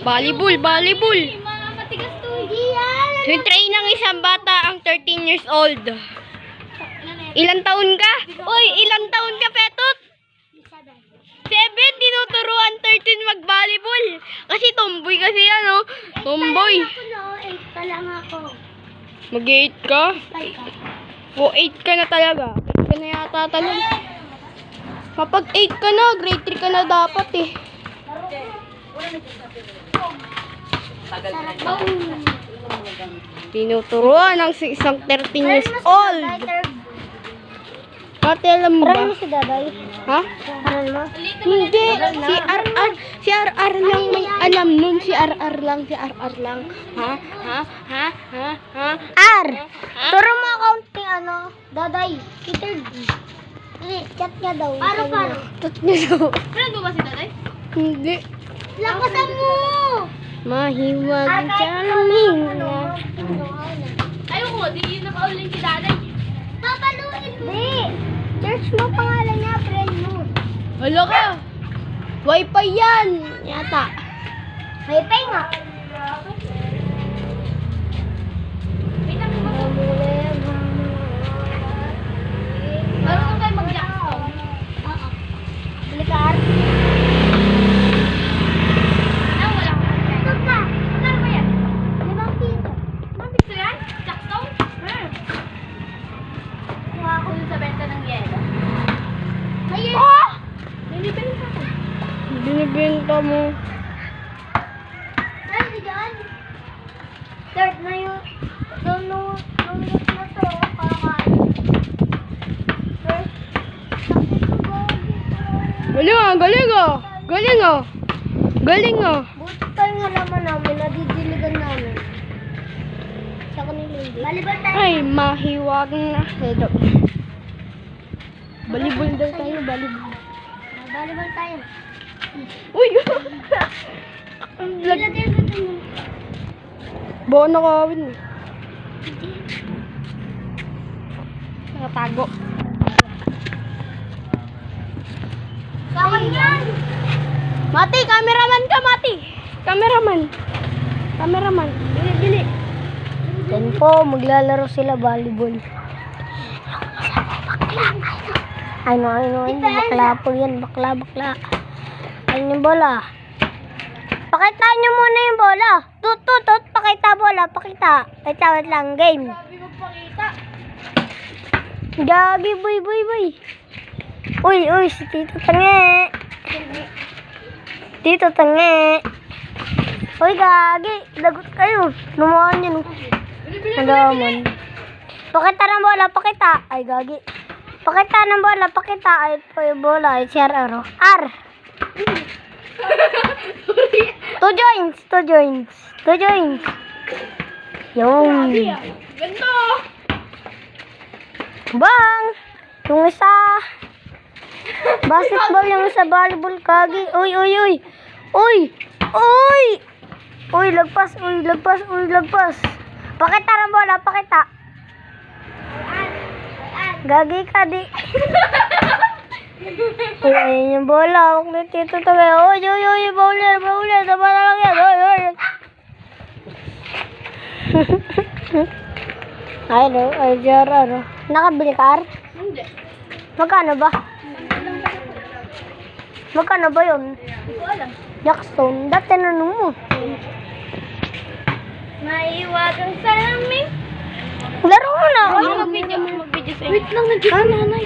Volleyball, volleyball. Mga matigas to. Hindi yan. Try ng isang bata ang 13 years old. Ilang taon ka? Uy, ilang taon ka, Petot? 7, tinuturuan 13 mag-volleyball. Kasi tomboy kasi yan, oh. Tomboy. Ako no, 8 pa lang ako. Mag-8 ka? 5 ka. O, 8 ka na talaga. 8 ka na yata talaga. Kapag 8 ka na, grade 3 ka na dapat eh. Tinuturuan ng isang 13 years old. Ate, alam mo ba? Aral mo si Daday? Ha? Aral mo? Hindi. Si RR lang may alam nun. Si RR lang. Ha? R! Turo mo accounting ano? Daday. Peter D. Chat niya daw. Paro. Tot niya daw. Friend mo ba si Daday? Hindi. Lakasan mo! Mahiwag siya luminga. Ayoko, di yun nakauling si Daday. Papaluin mo! Di! Search mo pangalan niya, friend mo. Hala ka. Wi-Fi yan. Yata. Wi-Fi nga. Marunong kayo mag-jackstone? Oo. Bilikar? Wala ko. Ito ka. Magkano ba yan? 5 piso. 5 piso yan? Jackstone? Kuha ko yun sa benta ng yelo. Ayun! Oh! Binibenta ko. Binibenta mo. Ay, di dyan. Start na yun. Nung na to, kakain. First, Galing ah. Galing ah. buti pa yung halaman namin, nadidiligan namin. Sa kanila hindi. Balibal tayo. Ay, mahiwag na. Balibol daw tayo, balibol. Balibal tayo. Uy! Ang lag. Ilagay mo ito mo. Buo na kawin eh. Nakatago. Kawan yan! Mati, cameraman ka, Mati. Cameraman. Bili. Yan po, maglalaro sila volleyball. Ano, bakla po yan, bakla. Ayun yung bola. Pakita nyo muna yung bola. Tut, pakita bola, pakita. Wait lang, game. Gagi, boy. Uy, si Tito Tange. Uy, gagi, lagot kayo. Lumawan yun. Nalaman. Pakita ng bola, pakita. Ay, gagi. Pakita ng bola, pakita. Ay, po yung bola. Ay, si R. R. 2 joints. Yung. Ganto. Bang! Yung isa. Basketball, yung isa volleyball, kagi. Uy, lagpas. Pakita ng bola, pakita. Gagi ka, di. Uy, ayun yung bola. Huwag na Tito Tange. Uy, bowler. Tama na lang yan. Uy. Ay, Jara. Nakabili ka, Ar? Hindi. Magkano ba yun? Hindi ko alam. Jackstone. Dati tinanong mo. Mahiwag ang salamin. Laro mo na. Mag-video sa inyo. Wait lang, nandiyan si nanay.